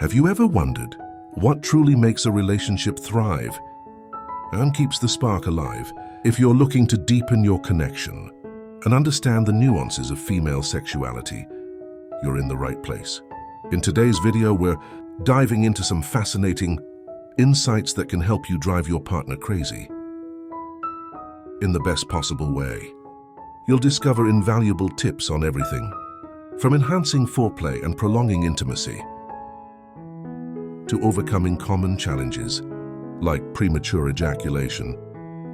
Have you ever wondered what truly makes a relationship thrive and keeps the spark alive? If you're looking to deepen your connection and understand the nuances of female sexuality, you're in the right place. In today's video, we're diving into some fascinating insights that can help you drive your partner crazy in the best possible way. You'll discover invaluable tips on everything from enhancing foreplay and prolonging intimacy to overcoming common challenges like premature ejaculation.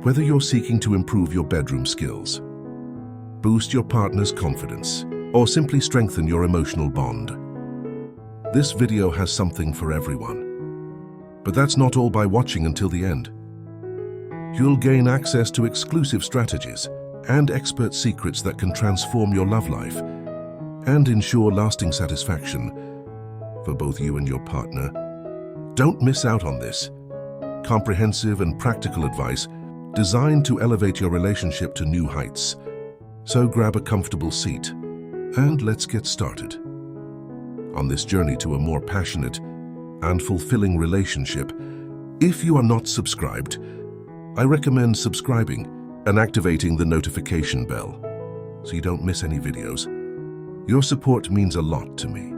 Whether you're seeking to improve your bedroom skills, boost your partner's confidence, or simply strengthen your emotional bond, this video has something for everyone. But that's not all. By watching until the end, you'll gain access to exclusive strategies and expert secrets that can transform your love life and ensure lasting satisfaction for both you and your partner. Don't miss out on this comprehensive and practical advice designed to elevate your relationship to new heights. So grab a comfortable seat and let's get started on this journey to a more passionate and fulfilling relationship. If you are not subscribed, I recommend subscribing and activating the notification bell so you don't miss any videos. Your support means a lot to me.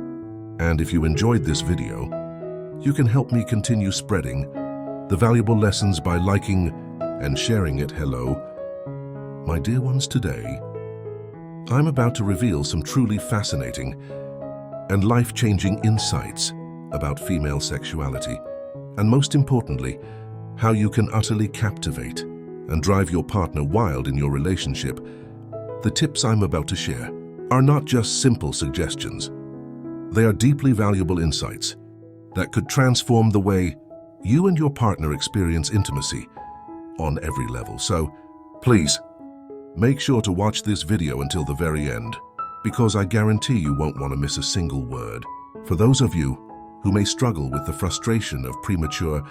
And if you enjoyed this video, you can help me continue spreading the valuable lessons by liking and sharing it. Hello, my dear ones. Today, I'm about to reveal some truly fascinating and life-changing insights about female sexuality, and most importantly, how you can utterly captivate and drive your partner wild in your relationship. The tips I'm about to share are not just simple suggestions. They are deeply valuable insights that could transform the way you and your partner experience intimacy on every level. So, please, make sure to watch this video until the very end, because I guarantee you won't want to miss a single word. For those of you who may struggle with the frustration of premature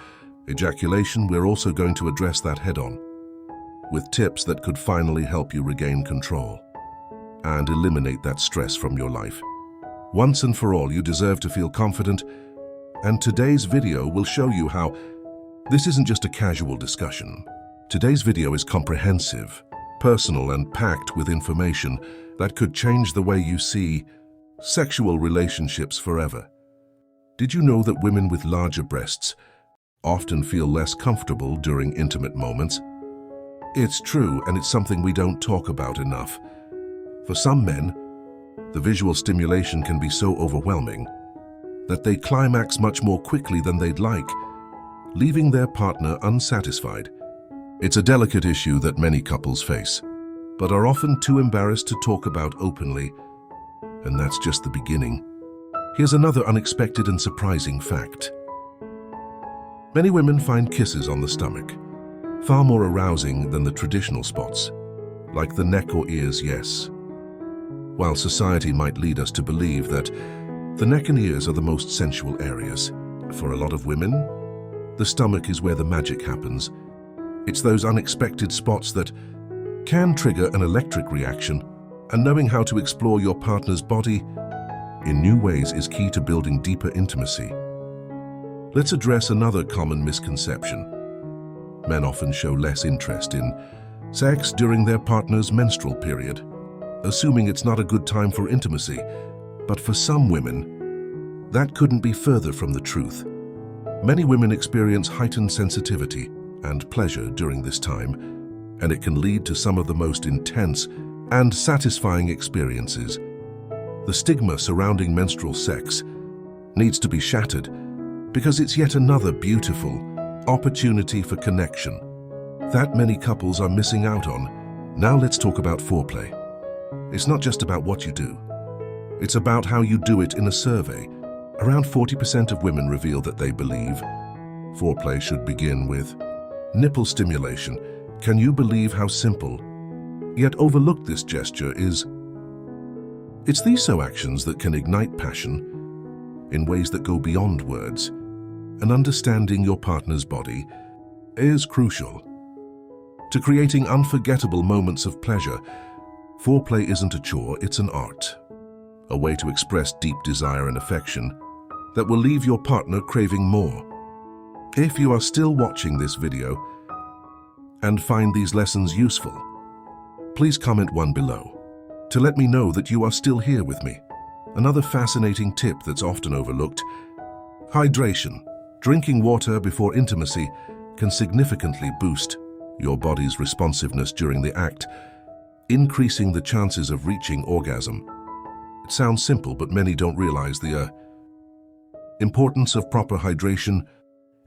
ejaculation, we're also going to address that head-on with tips that could finally help you regain control and eliminate that stress from your life. Once and for all, you deserve to feel confident, and today's video will show you how this isn't just a casual discussion. Today's video is comprehensive, personal, and packed with information that could change the way you see sexual relationships forever. Did you know that women with larger breasts often feel less comfortable during intimate moments? It's true, and it's something we don't talk about enough. For some men, the visual stimulation can be so overwhelming that they climax much more quickly than they'd like, leaving their partner unsatisfied. It's a delicate issue that many couples face, but are often too embarrassed to talk about openly, and that's just the beginning. Here's another unexpected and surprising fact. Many women find kisses on the stomach far more arousing than the traditional spots, like the neck or ears. Yes, while society might lead us to believe that the neck and ears are the most sensual areas, for a lot of women, the stomach is where the magic happens. It's those unexpected spots that can trigger an electric reaction, and knowing how to explore your partner's body in new ways is key to building deeper intimacy. Let's address another common misconception. Men often show less interest in sex during their partner's menstrual period, assuming it's not a good time for intimacy. But for some women, that couldn't be further from the truth. Many women experience heightened sensitivity and pleasure during this time, and it can lead to some of the most intense and satisfying experiences. The stigma surrounding menstrual sex needs to be shattered, because it's yet another beautiful opportunity for connection that many couples are missing out on. Now let's talk about foreplay. It's not just about what you do. It's about how you do it. In a survey, around 40% of women reveal that they believe foreplay should begin with nipple stimulation. Can you believe how simple, yet overlooked this gesture is? It's these actions that can ignite passion in ways that go beyond words, and understanding your partner's body is crucial to creating unforgettable moments of pleasure. Foreplay isn't a chore, it's an art, a way to express deep desire and affection that will leave your partner craving more. If you are still watching this video and find these lessons useful, please comment one below to let me know that you are still here with me. Another fascinating tip that's often overlooked: hydration. Drinking water before intimacy can significantly boost your body's responsiveness during the act, increasing the chances of reaching orgasm. It sounds simple, but many don't realize the importance of proper hydration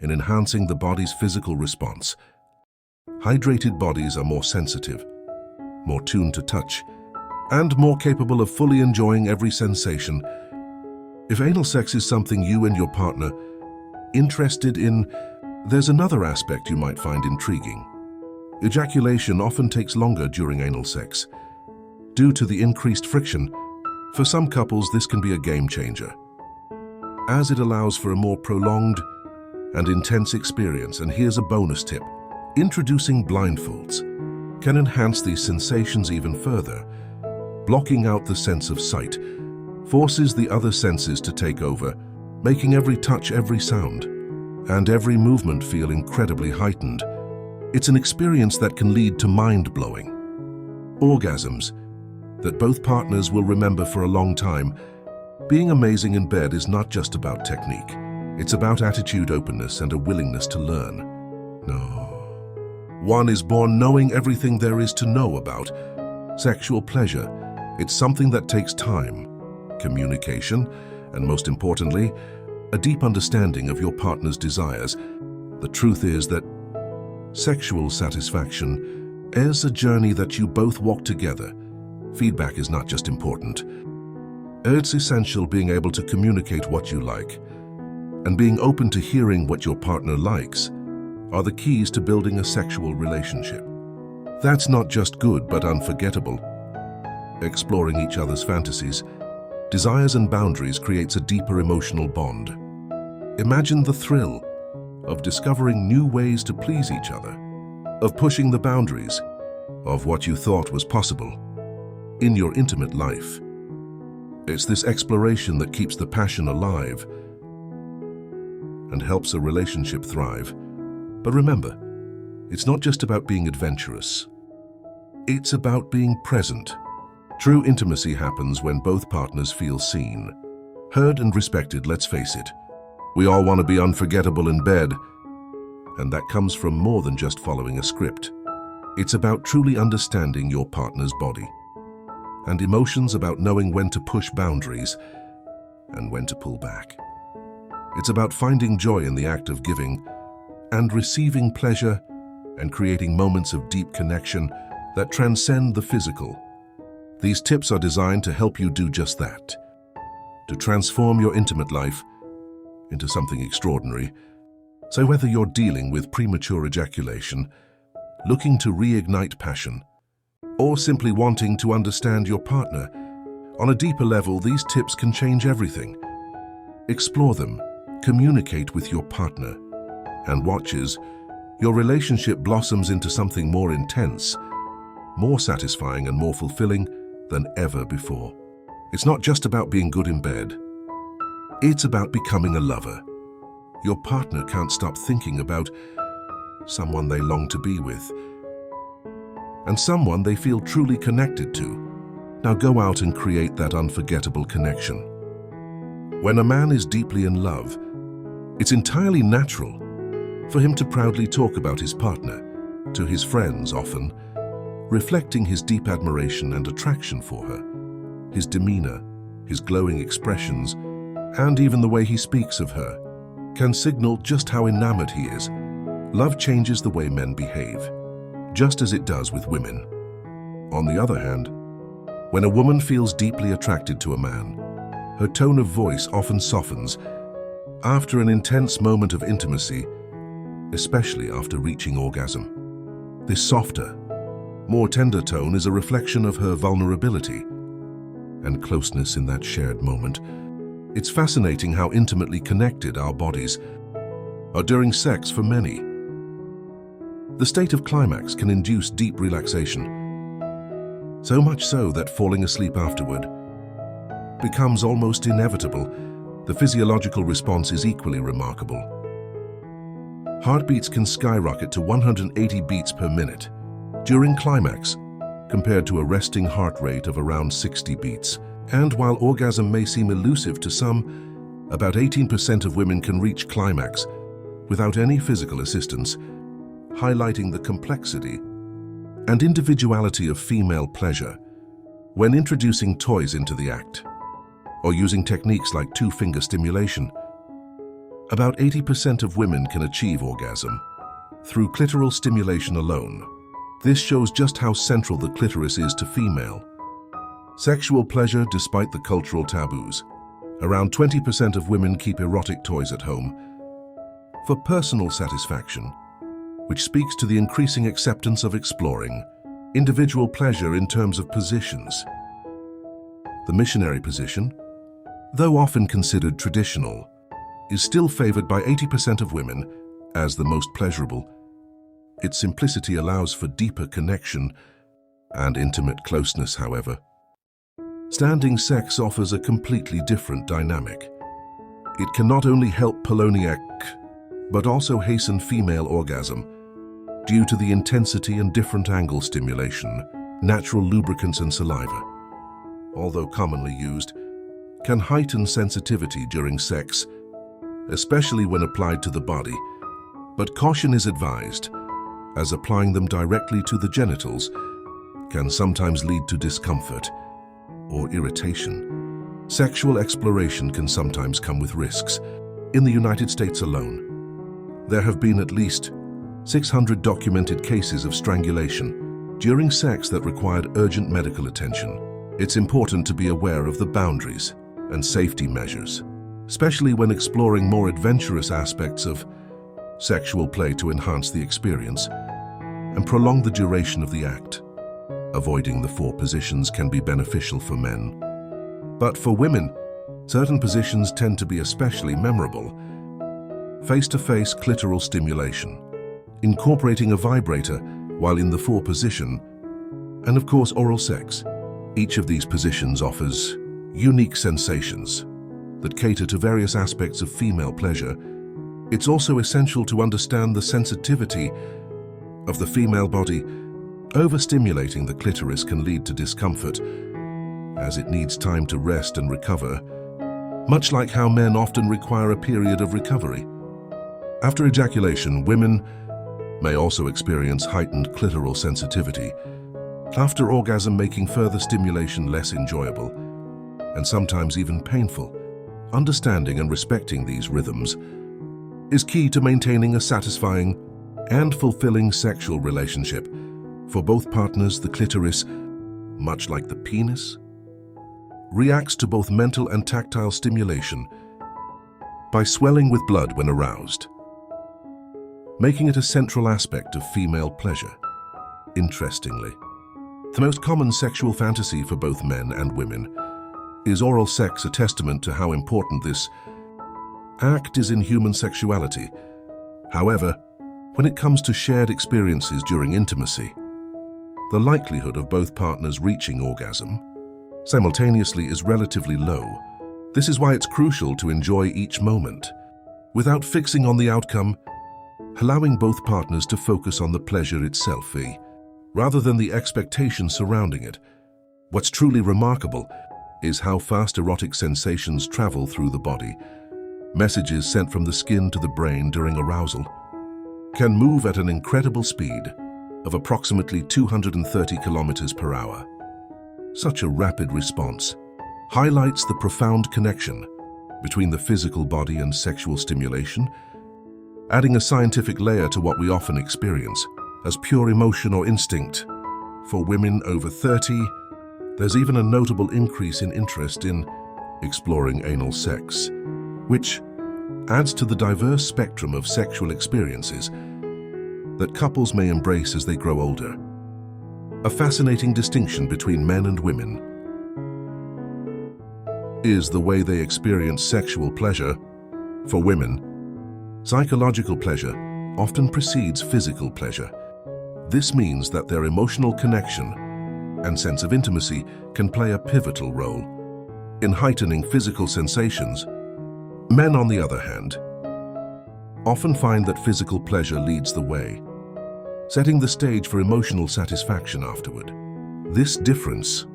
in enhancing the body's physical response. Hydrated bodies are more sensitive, more tuned to touch, and more capable of fully enjoying every sensation. If anal sex is something you and your partner interested in, there's another aspect you might find intriguing. Ejaculation often takes longer during anal sex. Due to the increased friction, for some couples this can be a game changer, as it allows for a more prolonged and intense experience. And here's a bonus tip: introducing blindfolds can enhance these sensations even further. Blocking out the sense of sight forces the other senses to take over, making every touch, every sound, and every movement feel incredibly heightened. It's an experience that can lead to mind-blowing orgasms that both partners will remember for a long time. Being amazing in bed is not just about technique. It's about attitude, openness, and a willingness to learn. No one is born knowing everything there is to know about sexual pleasure. It's something that takes time, communication, and most importantly, a deep understanding of your partner's desires. The truth is that sexual satisfaction is a journey that you both walk together. Feedback is not just important. It's essential. Being able to communicate what you like and being open to hearing what your partner likes are the keys to building a sexual relationship that's not just good but unforgettable. Exploring each other's fantasies, desires, and boundaries creates a deeper emotional bond. Imagine the thrill of discovering new ways to please each other, of pushing the boundaries of what you thought was possible in your intimate life. It's this exploration that keeps the passion alive and helps a relationship thrive. But remember, it's not just about being adventurous. It's about being present. True intimacy happens when both partners feel seen, heard, and respected. Let's face it, we all want to be unforgettable in bed, and that comes from more than just following a script. It's about truly understanding your partner's body and emotions, about knowing when to push boundaries and when to pull back. It's about finding joy in the act of giving and receiving pleasure, and creating moments of deep connection that transcend the physical. These tips are designed to help you do just that, to transform your intimate life into something extraordinary. So whether you're dealing with premature ejaculation, looking to reignite passion, or simply wanting to understand your partner on a deeper level, these tips can change everything. Explore them, communicate with your partner, and watch as your relationship blossoms into something more intense, more satisfying, and more fulfilling than ever before. It's not just about being good in bed. It's about becoming a lover. Your partner can't stop thinking about someone they long to be with and someone they feel truly connected to. Now go out and create that unforgettable connection. When a man is deeply in love, it's entirely natural for him to proudly talk about his partner to his friends, often reflecting his deep admiration and attraction for her. His demeanor, his glowing expressions, and even the way he speaks of her can signal just how enamored he is. Love changes the way men behave, just as it does with women. On the other hand, when a woman feels deeply attracted to a man, her tone of voice often softens after an intense moment of intimacy, especially after reaching orgasm. This softer, more tender tone is a reflection of her vulnerability and closeness in that shared moment. It's fascinating how intimately connected our bodies are during sex. For many, the state of climax can induce deep relaxation, so much so that falling asleep afterward becomes almost inevitable. The physiological response is equally remarkable. Heartbeats can skyrocket to 180 beats per minute during climax, compared to a resting heart rate of around 60 beats. And while orgasm may seem elusive to some, about 18% of women can reach climax without any physical assistance, highlighting the complexity and individuality of female pleasure. When introducing toys into the act, or using techniques like two-finger stimulation, about 80% of women can achieve orgasm through clitoral stimulation alone. This shows just how central the clitoris is to female sexual pleasure despite the cultural taboos. Around 20% of women keep erotic toys at home for personal satisfaction, which speaks to the increasing acceptance of exploring individual pleasure in terms of positions. The missionary position, though often considered traditional, is still favored by 80% of women as the most pleasurable. Its simplicity allows for deeper connection and intimate closeness, however. Standing sex offers a completely different dynamic. It can not only help poloniac, but also hasten female orgasm due to the intensity and different angle stimulation. Natural lubricants and saliva, although commonly used, can heighten sensitivity during sex, especially when applied to the body, but caution is advised, as applying them directly to the genitals can sometimes lead to discomfort or irritation. Sexual exploration can sometimes come with risks. In the United States alone, there have been at least 600 documented cases of strangulation during sex that required urgent medical attention. It's important to be aware of the boundaries and safety measures, especially when exploring more adventurous aspects of sexual play to enhance the experience and prolong the duration of the act. Avoiding the four positions can be beneficial for men, but for women, certain positions tend to be especially memorable. Face-to-face clitoral stimulation, incorporating a vibrator while in the four position, and of course oral sex. Each of these positions offers unique sensations that cater to various aspects of female pleasure. It's also essential to understand the sensitivity of the female body. Overstimulating the clitoris can lead to discomfort, as it needs time to rest and recover, much like how men often require a period of recovery. After ejaculation, women may also experience heightened clitoral sensitivity after orgasm, making further stimulation less enjoyable and sometimes even painful. Understanding and respecting these rhythms is key to maintaining a satisfying and fulfilling sexual relationship. For both partners, the clitoris, much like the penis, reacts to both mental and tactile stimulation by swelling with blood when aroused, making it a central aspect of female pleasure. Interestingly, the most common sexual fantasy for both men and women is oral sex, a testament to how important this act is in human sexuality. However, when it comes to shared experiences during intimacy, the likelihood of both partners reaching orgasm simultaneously is relatively low. This is why it's crucial to enjoy each moment without fixing on the outcome, allowing both partners to focus on the pleasure itself, rather than the expectation surrounding it. What's truly remarkable is how fast erotic sensations travel through the body. Messages sent from the skin to the brain during arousal can move at an incredible speed of approximately 230 kilometers per hour. Such a rapid response highlights the profound connection between the physical body and sexual stimulation, adding a scientific layer to what we often experience as pure emotion or instinct. For women over 30, there's even a notable increase in interest in exploring anal sex, which adds to the diverse spectrum of sexual experiences that couples may embrace as they grow older. A fascinating distinction between men and women is the way they experience sexual pleasure. For women, psychological pleasure often precedes physical pleasure. This means that their emotional connection and sense of intimacy can play a pivotal role in heightening physical sensations, Men, on the other hand, often find that physical pleasure leads the way, setting the stage for emotional satisfaction afterward. This difference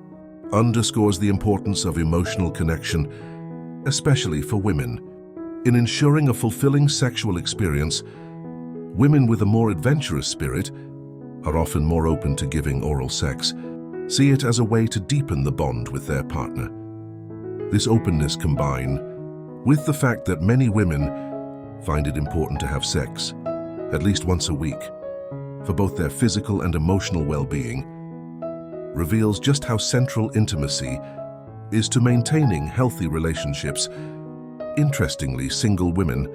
underscores the importance of emotional connection, especially for women. In ensuring a fulfilling sexual experience, women with a more adventurous spirit are often more open to giving oral sex, see it as a way to deepen the bond with their partner. This openness combined with the fact that many women find it important to have sex at least once a week for both their physical and emotional well-being reveals just how central intimacy is to maintaining healthy relationships. Interestingly, single women,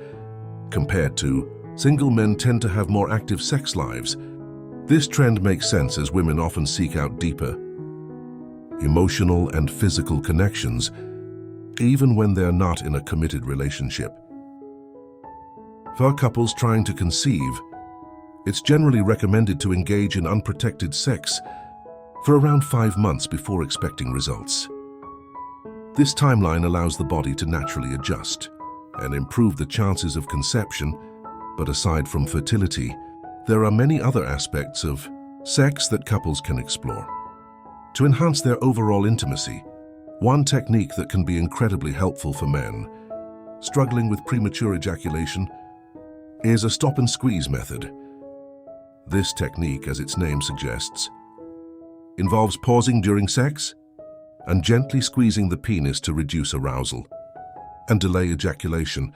compared to single men, tend to have more active sex lives. This trend makes sense as women often seek out deeper emotional and physical connections, even when they're not in a committed relationship. For couples trying to conceive, it's generally recommended to engage in unprotected sex for around 5 months before expecting results. This timeline allows the body to naturally adjust and improve the chances of conception. But aside from fertility, there are many other aspects of sex that couples can explore. To enhance their overall intimacy, one technique that can be incredibly helpful for men struggling with premature ejaculation is a stop-and-squeeze method. This technique, as its name suggests, involves pausing during sex and gently squeezing the penis to reduce arousal and delay ejaculation.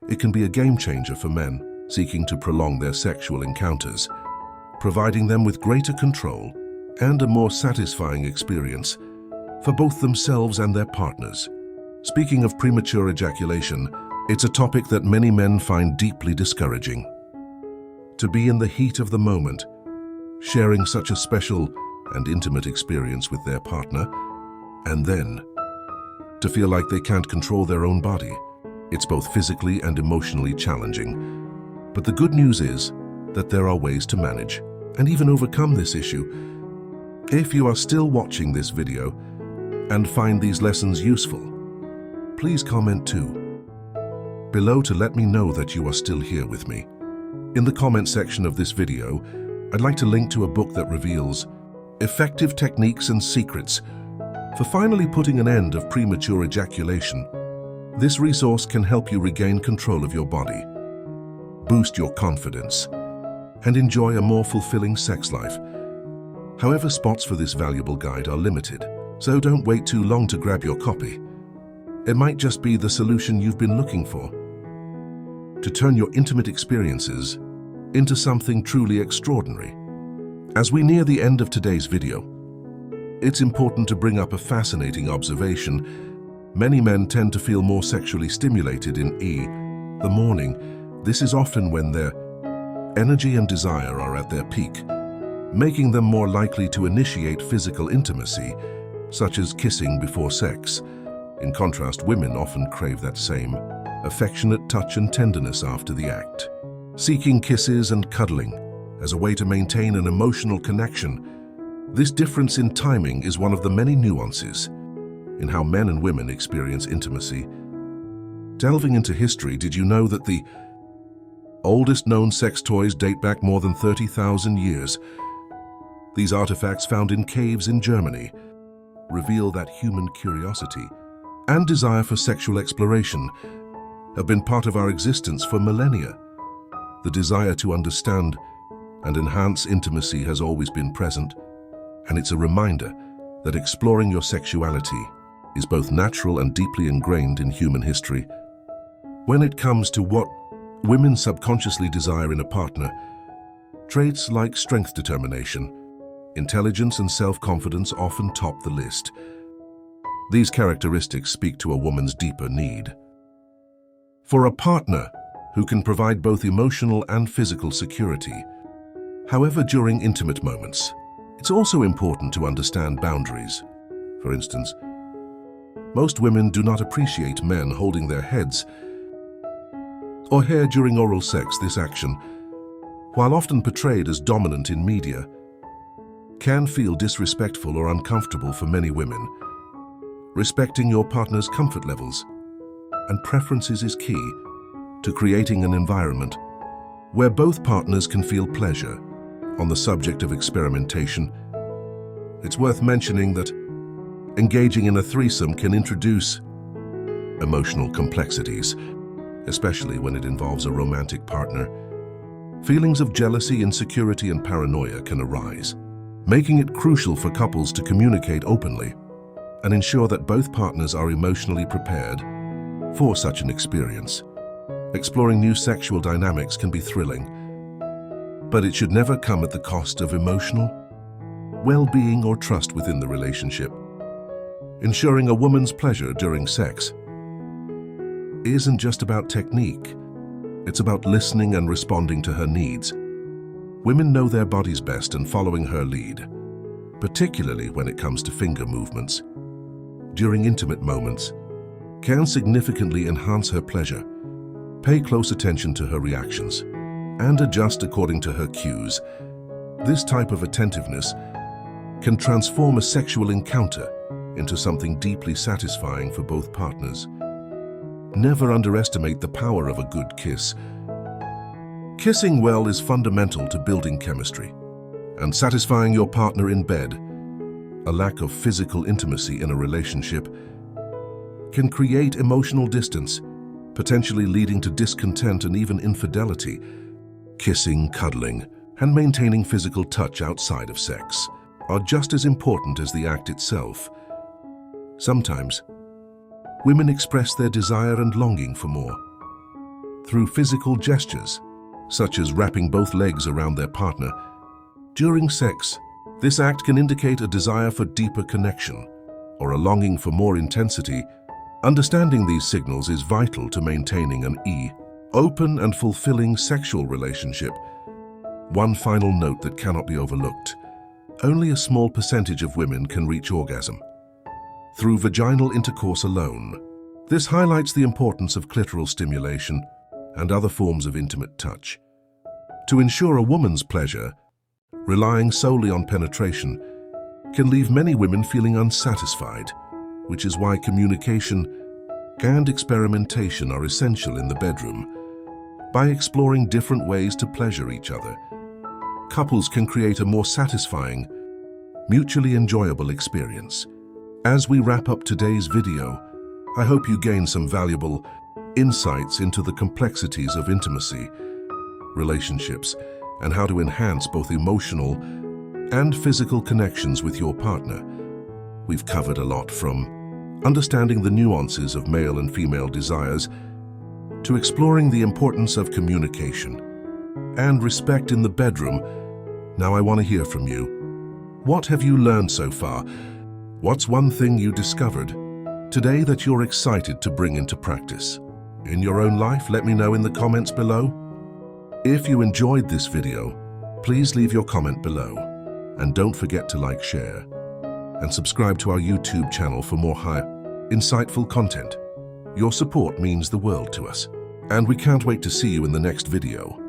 It can be a game-changer for men seeking to prolong their sexual encounters, providing them with greater control and a more satisfying experience for both themselves and their partners. Speaking of premature ejaculation, it's a topic that many men find deeply discouraging. To be in the heat of the moment, sharing such a special and intimate experience with their partner, and then to feel like they can't control their own body, it's both physically and emotionally challenging. But the good news is that there are ways to manage and even overcome this issue. If you are still watching this video and find these lessons useful, please comment too below to let me know that you are still here with me. In the comment section of this video, I'd like to link to a book that reveals effective techniques and secrets for finally putting an end of premature ejaculation. This resource can help you regain control of your body, boost your confidence, and enjoy a more fulfilling sex life. However, spots for this valuable guide are limited, so don't wait too long to grab your copy. It might just be the solution you've been looking for to turn your intimate experiences into something truly extraordinary. As we near the end of today's video, it's important to bring up a fascinating observation. Many men tend to feel more sexually stimulated in the morning. This is often when their energy and desire are at their peak, making them more likely to initiate physical intimacy, such as kissing before sex. In contrast, women often crave that same affectionate touch and tenderness after the act, seeking kisses and cuddling as a way to maintain an emotional connection. This difference in timing is one of the many nuances in how men and women experience intimacy. Delving into history, did you know that the oldest known sex toys date back more than 30,000 years? These artifacts, found in caves in Germany, reveal that human curiosity and desire for sexual exploration have been part of our existence for millennia. The desire to understand and enhance intimacy has always been present, and it's a reminder that exploring your sexuality is both natural and deeply ingrained in human history. When it comes to what women subconsciously desire in a partner, traits like strength, determination, intelligence, and self-confidence often top the list. These characteristics speak to a woman's deeper need for a partner who can provide both emotional and physical security. However, during intimate moments, it's also important to understand boundaries. For instance, most women do not appreciate men holding their heads or hair during oral sex. This action, while often portrayed as dominant in media, can feel disrespectful or uncomfortable for many women. Respecting your partner's comfort levels and preferences is key to creating an environment where both partners can feel pleasure. On the subject of experimentation, it's worth mentioning that engaging in a threesome can introduce emotional complexities, especially when it involves a romantic partner. Feelings of jealousy, insecurity, and paranoia can arise, making it crucial for couples to communicate openly and ensure that both partners are emotionally prepared for such an experience. Exploring new sexual dynamics can be thrilling, but it should never come at the cost of emotional well-being or trust within the relationship. Ensuring a woman's pleasure during sex isn't just about technique. It's about listening and responding to her needs. Women know their bodies best, and following her lead, particularly when it comes to finger movements during intimate moments, can significantly enhance her pleasure. Pay close attention to her reactions and adjust according to her cues. This type of attentiveness can transform a sexual encounter into something deeply satisfying for both partners. Never underestimate the power of a good kiss. Kissing well is fundamental to building chemistry and satisfying your partner in bed. A lack of physical intimacy in a relationship can create emotional distance, potentially leading to discontent and even infidelity. Kissing, cuddling, and maintaining physical touch outside of sex are just as important as the act itself. Sometimes, women express their desire and longing for more through physical gestures, such as wrapping both legs around their partner. During sex, this act can indicate a desire for deeper connection or a longing for more intensity. Understanding these signals is vital to maintaining an open and fulfilling sexual relationship. One final note that cannot be overlooked: only a small percentage of women can reach orgasm through vaginal intercourse alone. This highlights the importance of clitoral stimulation and other forms of intimate touch. To ensure a woman's pleasure, relying solely on penetration can leave many women feeling unsatisfied, which is why communication and experimentation are essential in the bedroom. By exploring different ways to pleasure each other, couples can create a more satisfying, mutually enjoyable experience. As we wrap up today's video, I hope you gain some valuable insights into the complexities of intimacy, relationships, and how to enhance both emotional and physical connections with your partner. We've covered a lot, from understanding the nuances of male and female desires to exploring the importance of communication and respect in the bedroom. Now I want to hear from you. What have you learned so far? What's one thing you discovered today that you're excited to bring into practice in your own life? Let me know in the comments below. If you enjoyed this video, please leave your comment below, and don't forget to like, share, and subscribe to our YouTube channel for more insightful content. Your support means the world to us, and we can't wait to see you in the next video.